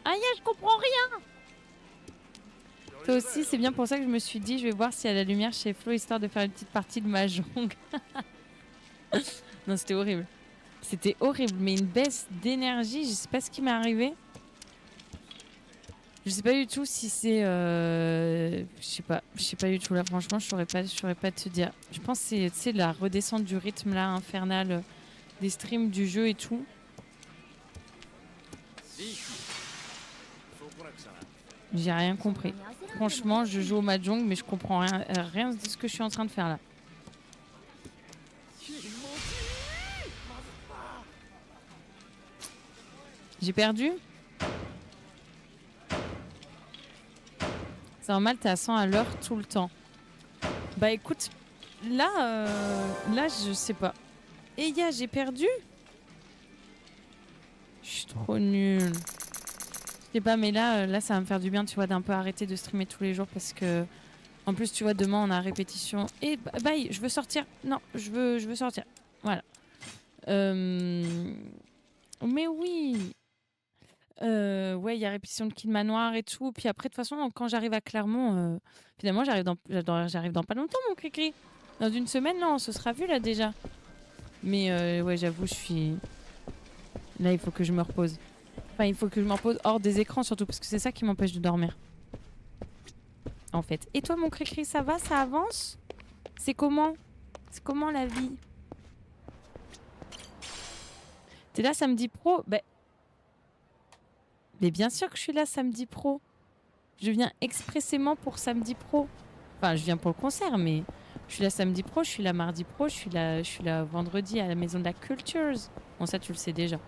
Aïe, je comprends rien! Toi aussi, c'est bien pour ça que je me suis dit, je vais voir s'il y a la lumière chez Flo, histoire de faire une petite partie de Mahjong. Non, c'était horrible. C'était horrible, mais une baisse d'énergie, je sais pas ce qui m'est arrivé. Je sais pas du tout si c'est... Je sais pas du tout là, franchement, je saurais pas te dire. Je pense que c'est la redescente du rythme là, infernal, des streams du jeu et tout. J'ai rien compris. Franchement, je joue au mahjong, mais je comprends rien de ce que je suis en train de faire là. J'ai perdu. C'est normal, t'es à 100 à l'heure tout le temps. Bah écoute, là je sais pas. Et j'ai perdu. Je suis trop nulle. Je sais pas, mais là ça va me faire du bien, tu vois, d'un peu arrêter de streamer tous les jours parce que en plus, tu vois, demain on a répétition. Et bye, je veux sortir. Non, je veux sortir. Voilà. Mais oui. Ouais, il y a répétition de Kid Manoir et tout. Puis après, de toute façon, quand j'arrive à Clermont, finalement, j'arrive dans pas longtemps, mon cri-cri. Dans une semaine, non, ce sera vu là déjà. Mais ouais, j'avoue, je suis. Là, il faut que je me repose. Enfin, il faut que je me repose hors des écrans surtout, parce que c'est ça qui m'empêche de dormir. En fait. Et toi, mon cri-cri, ça va? Ça avance? C'est comment? C'est comment la vie? T'es là samedi pro? Mais bien sûr que je suis là samedi pro. Je viens expressément pour samedi pro. Enfin, je viens pour le concert, mais je suis là samedi pro, je suis là mardi pro, je suis là vendredi à la Maison de la Culture. Bon, ça, tu le sais déjà.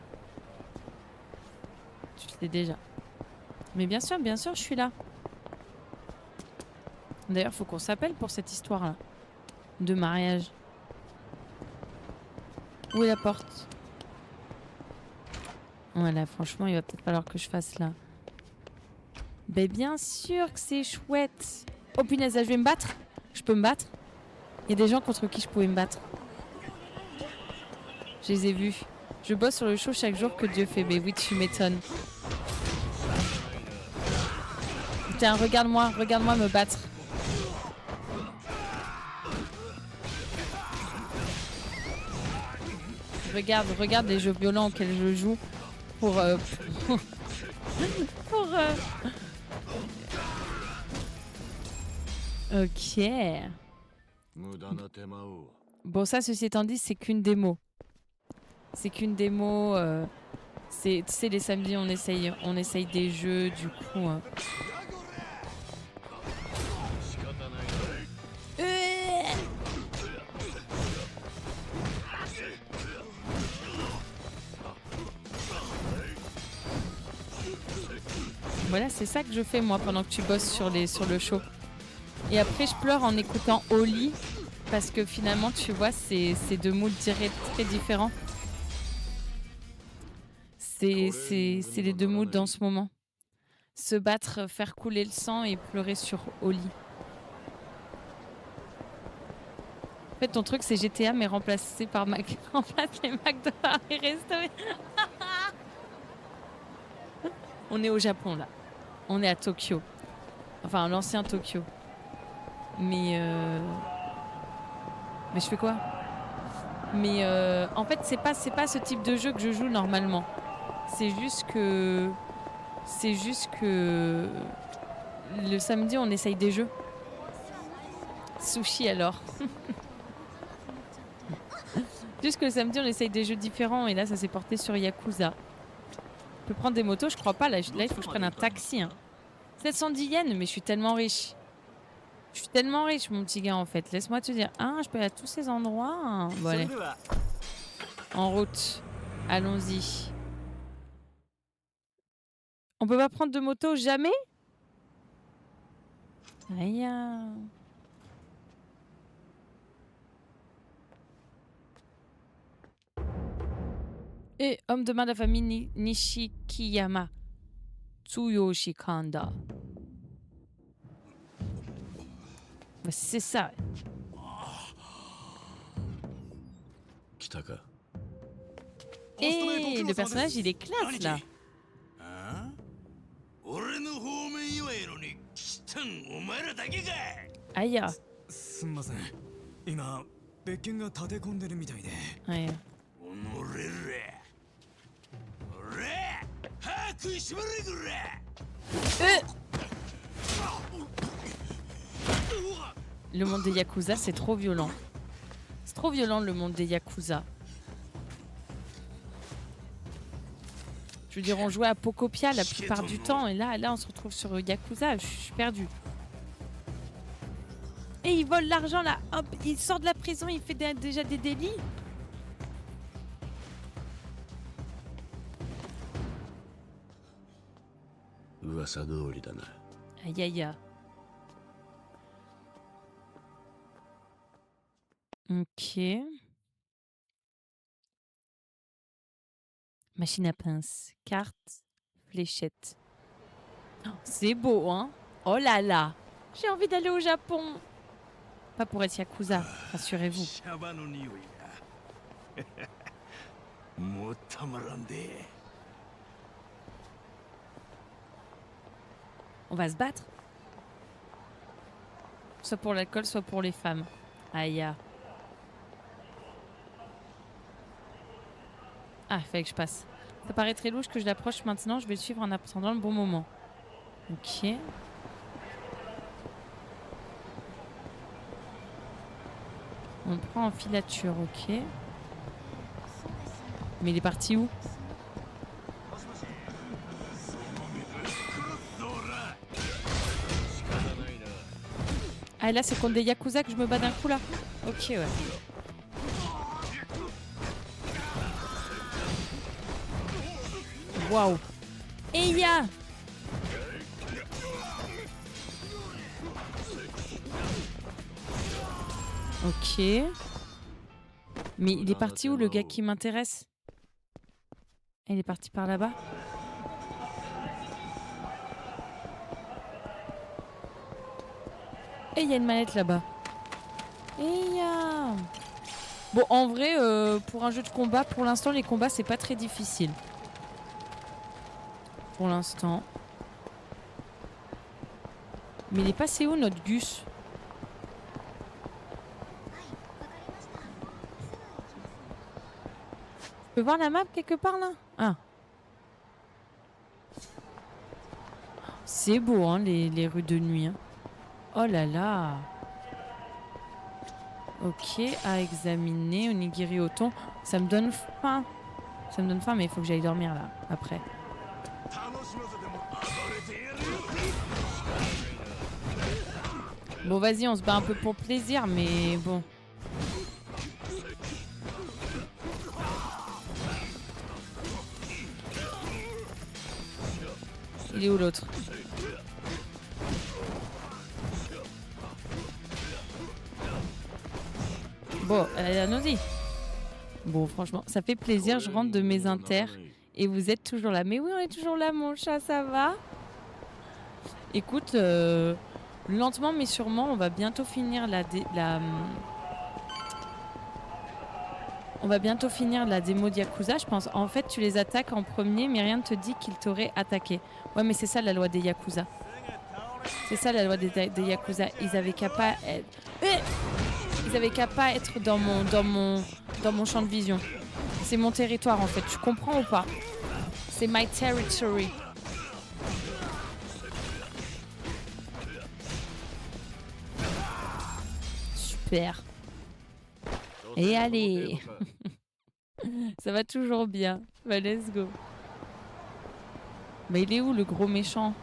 Tu le sais déjà. Mais bien sûr, je suis là. D'ailleurs, faut qu'on s'appelle pour cette histoire-là. De mariage. Où est la porte? Voilà, franchement, il va peut-être falloir que je fasse là. Ben bien sûr que c'est chouette. Oh punaise, là, je vais me battre. Je peux me battre? Il y a des gens contre qui je pouvais me battre. Je les ai vus. Je bosse sur le show chaque jour que Dieu fait. Mais oui, tu m'étonnes. Putain, regarde-moi me battre. Regarde les jeux violents auxquels je joue pour Ok. Bon, ça, ceci étant dit, c'est qu'une démo. C'est qu'une démo. Tu sais, les samedis, on essaye des jeux, du coup. Voilà, c'est ça que je fais moi pendant que tu bosses sur le show. Et après, je pleure en écoutant Oli parce que finalement, tu vois, c'est deux moods très différents. C'est les deux moods dans ce moment. Se battre, faire couler le sang et pleurer sur Oli. En fait, ton truc, c'est GTA, mais remplacé par Mac. Remplace les McDo et Resto. On est au Japon, là. On est à Tokyo. Enfin, l'ancien Tokyo. Mais je fais quoi? Mais en fait, c'est pas ce type de jeu que je joue normalement. C'est juste que le samedi, on essaye des jeux. Sushi alors. Juste que le samedi, on essaye des jeux différents et là, ça s'est porté sur Yakuza. Je peux prendre des motos, je crois pas. Là, il faut que je prenne un taxi. Hein. 710 yens, mais je suis tellement riche. Je suis tellement riche, mon petit gars, en fait. Laisse-moi te dire. Ah, je peux aller à tous ces endroits. Bon, allez. En route. Allons-y. On peut pas prendre de moto, jamais? Rien. Et homme de main de la famille Nishikiyama. Tsuyoshi Kanda. C'est ça. Et le personnage, il est classe là. Aïe. Aïe. Le monde des Yakuza, c'est trop violent. C'est trop violent, le monde des Yakuza. Je veux dire, on jouait à Pocopia la plupart du temps. Et là, on se retrouve sur Yakuza. Je suis perdue. Et il vole l'argent là. Hop, il sort de la prison. Il fait déjà des délits. Aïe aïe aïe. Ok. Machine à pince, carte, fléchette. Oh, c'est beau, hein? Oh là là! J'ai envie d'aller au Japon! Pas pour être Yakuza, rassurez-vous. On va se battre? Soit pour l'alcool, soit pour les femmes. Aïe. Ah, il fallait que je passe. Ça paraît très louche que je l'approche maintenant. Je vais le suivre en attendant le bon moment. Ok. On le prend en filature, ok. Mais il est parti où? Ah, là, c'est contre des Yakuza que je me bats d'un coup, là? Ok, ouais. Waouh. Eya. Ok. Mais il est parti où le gars qui m'intéresse? Il est parti par là-bas. Et il y a une manette là-bas. Eya. Bon, en vrai, pour un jeu de combat, pour l'instant, les combats, c'est pas très difficile. Pour l'instant. Mais il est passé où notre Gus? Je peux voir la map quelque part là? Ah. C'est beau hein les rues de nuit. Hein. Oh là là. Ok, à examiner. Onigiri au thon. Ça me donne faim. Ça me donne faim mais il faut que j'aille dormir là après. Bon vas-y on se bat un peu pour plaisir mais bon. Il est où l'autre? Bon, elle a nausée. Bon franchement ça fait plaisir, je rentre de mes inters et vous êtes toujours là. Mais oui on est toujours là mon chat, ça va? Écoute, lentement mais sûrement on va bientôt finir on va bientôt finir la démo de Yakuza, je pense. En fait, tu les attaques en premier, mais rien ne te dit qu'ils t'auraient attaqué. Ouais, mais c'est ça la loi des Yakuza. C'est ça la loi des Yakuza. Ils avaient qu'à pas être dans mon champ de vision. C'est mon territoire en fait. Tu comprends ou pas? C'est my territory. Super. Et allez. Ça va toujours bien. Bah, let's go. Mais il est où le gros méchant?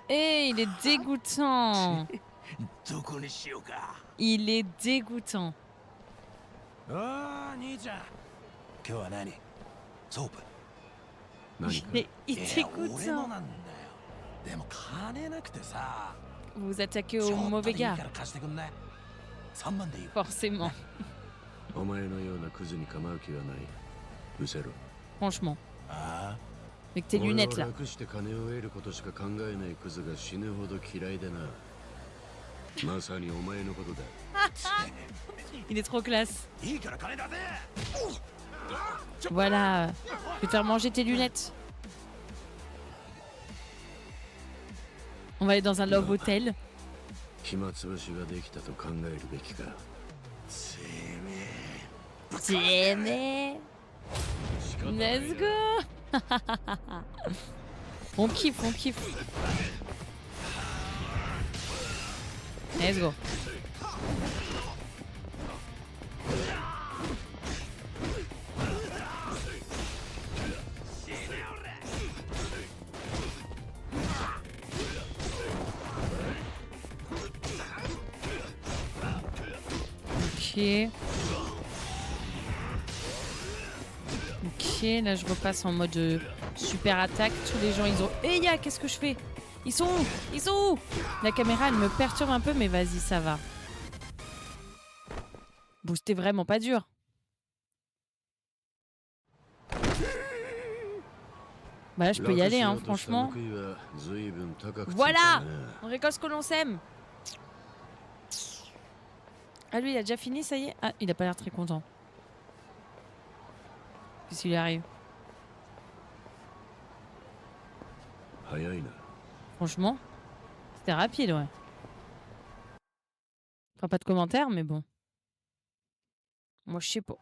Il est dégoûtant. Il est dégoûtant. Il est dégoûtant. Vous vous attaquez au mauvais gars. Forcément. Franchement. Avec tes lunettes là. Il est trop classe. Voilà. Je vais te faire manger tes lunettes. On va aller dans un love hotel. Let's go. On kiffe, on kiffe. Let's go. Ok. Ok, là je repasse en mode super attaque. Tous les gens ils ont... Eya, qu'est-ce que je fais? Ils sont où? Ils sont où? La caméra elle me perturbe un peu mais vas-y ça va. Bon c'était vraiment pas dur. Bah là je peux y aller hein franchement. Voilà! On récolte ce que l'on sème. Ah lui il a déjà fini ça y est? Ah il a pas l'air très content. Qu'est-ce qui lui arrive? Franchement, c'était rapide, ouais. Enfin, pas de commentaires, mais bon. Moi, je sais pas.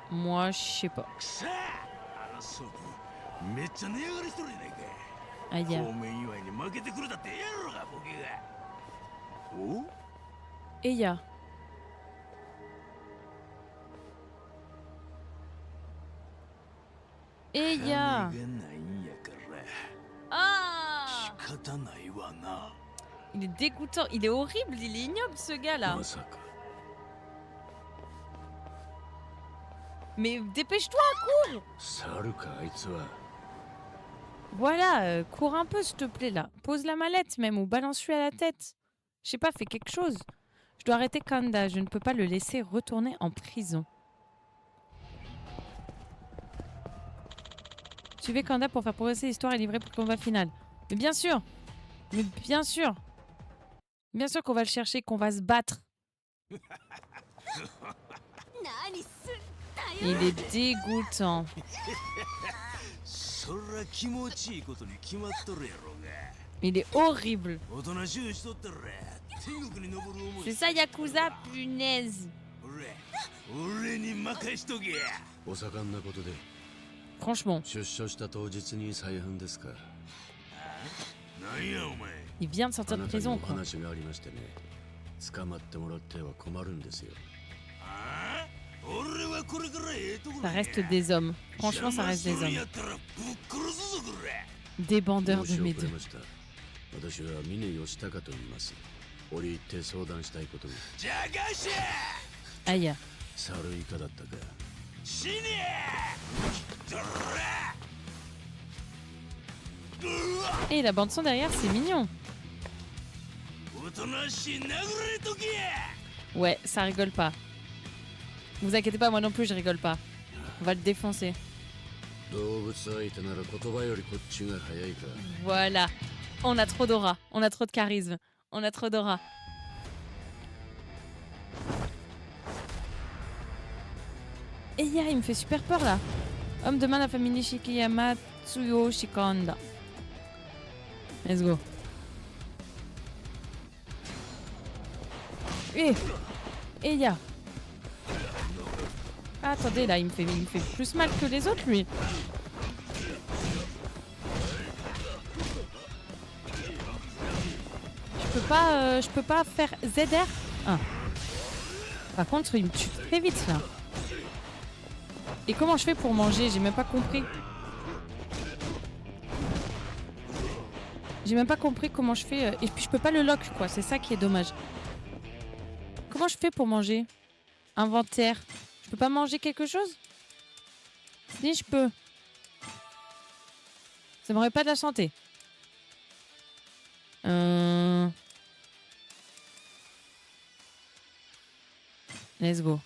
Moi, je sais pas. Aïe. Eya. Eya. Ah! Il est dégoûtant, il est horrible, il est ignoble ce gars-là. Mais dépêche-toi, cours! Voilà, cours un peu s'il te plaît là. Pose la mallette même ou balance-lui à la tête. Je sais pas, fais quelque chose. Je dois arrêter Kanda, je ne peux pas le laisser retourner en prison. Suivez Kanda pour faire progresser l'histoire et livrer pour le combat final. Mais bien sûr! Mais bien sûr! Bien sûr qu'on va le chercher, qu'on va se battre. Il est dégoûtant. Il est horrible. C'est ça Yakuza, punaise. Franchement. Il vient de sortir de prison, quoi. Ça reste des hommes. Franchement, ça reste des hommes. Des bandeurs de mes deux. Aïe. Et la bande son derrière, c'est mignon. Ouais, ça rigole pas. Vous inquiétez pas, moi non plus je rigole pas. On va le défoncer. Voilà. On a trop d'aura. On a trop de charisme. On a trop d'aura. Et ya, il me fait super peur là. Homme de main de la famille Nishikiyama Tsuyoshi Kanda. Let's go. Et ya. Ah, attendez, là, il me fait plus mal que les autres, lui. Je peux pas faire ZR. Ah. Par contre, il me tue très vite, là. Et comment je fais pour manger? J'ai même pas compris. J'ai même pas compris comment je fais. Et puis, je peux pas le lock, quoi. C'est ça qui est dommage. Comment je fais pour manger? Inventaire. Je peux pas manger quelque chose? Si, je peux. Ça m'aurait pas de la santé. Let's go.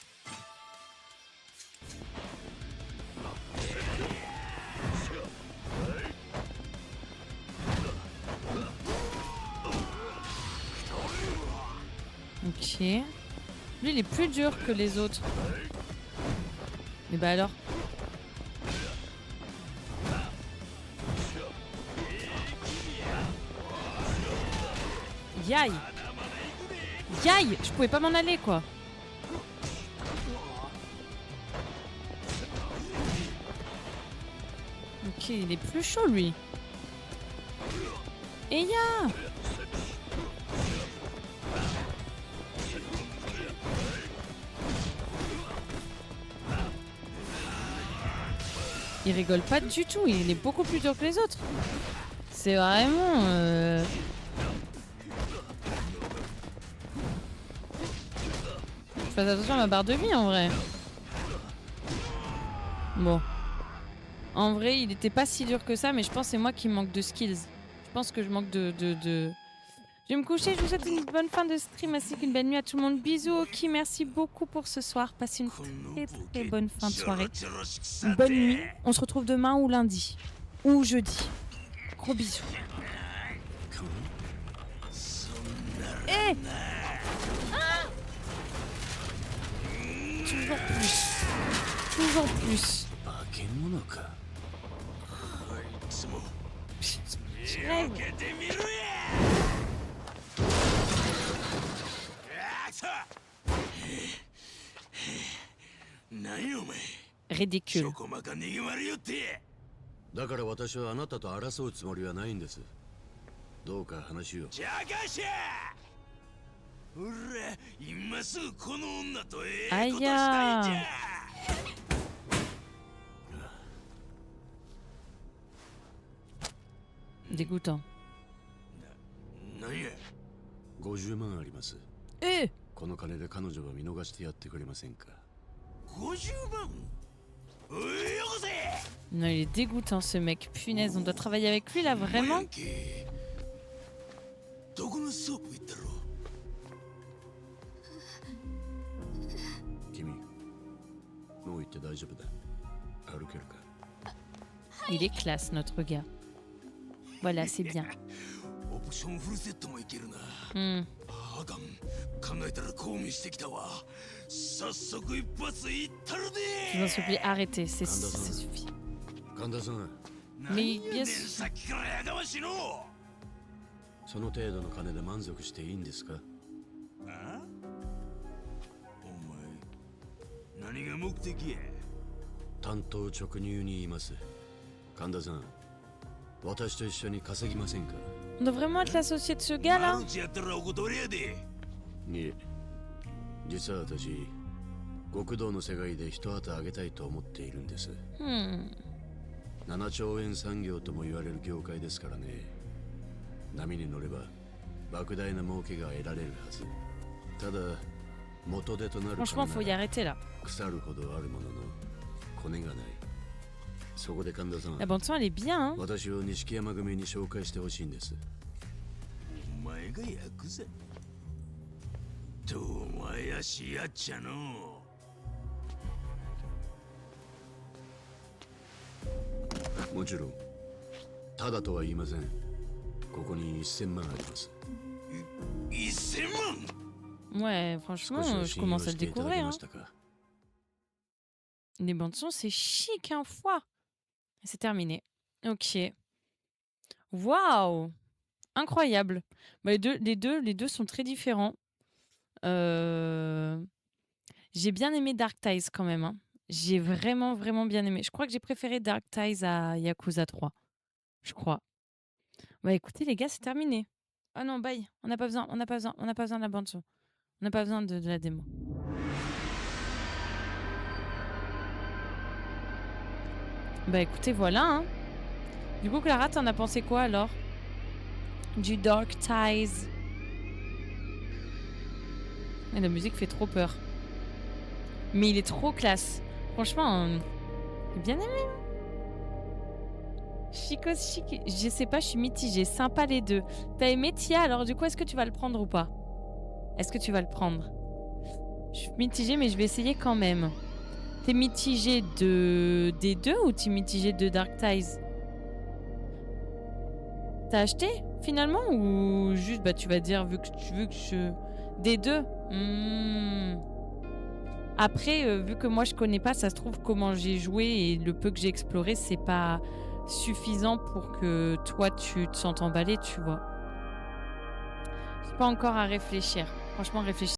Ok. Lui, il est plus dur que les autres. Mais bah alors. Yaï. Yaï. Je pouvais pas m'en aller, quoi. Ok, il est plus chaud, lui. Et ya! Il rigole pas du tout, il est beaucoup plus dur que les autres. C'est vraiment... Je fais attention à ma barre de vie en vrai. Bon. En vrai, il était pas si dur que ça, mais je pense que c'est moi qui manque de skills. Je pense que je manque de... Je vais me coucher, je vous souhaite une bonne fin de stream ainsi qu'une belle nuit à tout le monde. Bisous Oki, merci beaucoup pour ce soir. Passez une très bonne fin de soirée. Une bonne nuit. On se retrouve demain ou lundi. Ou jeudi. Gros bisous. Eh Toujours plus. Toujours plus. Je rêve. Ridicule. だから私はあなたと争うつもりはないんです。どうか話を。じゃがしゃほら今すぐこの女とええことしたいじゃ。Dégoûtant. 何や50万あります。Eh この金で彼女は見逃してやってくれませんか。50万おいよこせ Non, il est dégoûtant ce mec. Punaise, on doit travailler avec lui là, vraiment. どこのソープ行ったろ君、もう行って大丈夫だ。歩けるか。Il est classe, notre gars. Voilà, c'est bien. オプションフルセットもいけるな。 Hmm. あかん考えたら興味してきたわ。早速一発いったるで。 Je vous en supplie, arrêtez, ça suffit. 神田さん、 Mais bien さ sûr. っきからやかましいの。その程度の金で満足していいんですか。あ？お前何が目的や。単刀直入に言います。神田さん、私と一緒に稼ぎませんか。 On doit vraiment être l'associé de ce gars là. マルチやったらお断りやで。いえ、実は私、極道の世界で一旗あげたいと思っているんです。 Hmm. 7兆円産業とも言われる業界ですからね。波に乗れば莫大な儲けが得られるはず。ただ元手となる Franchement, faut y arrêter là. 腐るほどあるもののコネがない。そこで神田さん、 La bande son, elle est bien. Hein. 私を錦山組に紹介してほしいんです。お前がヤクザ。どうも怪しいやっちゃの。もちろんただとは言いません。ここに1000万あります。1000万 Ouais, franchement, 少しは je 信用 commence à し le ていただけ découvrir. ま Hein. したか。 Les bandes son, c'est chic, hein, foi. C'est terminé. Ok. Waouh! Incroyable. Bah, les deux sont très différents. J'ai bien aimé Dark Ties quand même. Hein. J'ai vraiment, vraiment bien aimé. Je crois que j'ai préféré Dark Ties à Yakuza 3. Je crois. Bah écoutez les gars, c'est terminé. Ah non, bye. On n'a pas besoin de la bande son. On n'a pas besoin de la démo. Bah écoutez, voilà. Hein. Du coup, Clara, t'en as pensé quoi alors? Du Dark Ties. Et la musique fait trop peur. Mais il est trop classe. Franchement, j'ai bien aimé. Chico chic. Je sais pas, je suis mitigée. Sympa les deux. T'as aimé Tia, alors du coup, est-ce que tu vas le prendre ou pas? Est-ce que tu vas le prendre? Je suis mitigée, mais je vais essayer quand même. T'es mitigé des deux ou t'es mitigé de Dark Ties? T'as acheté finalement ou juste bah tu vas dire vu que je des deux. Après vu que moi je connais pas, ça se trouve comment j'ai joué et le peu que j'ai exploré c'est pas suffisant pour que toi tu te sentes emballé, tu vois. J'ai pas encore à réfléchir. Franchement réfléchir.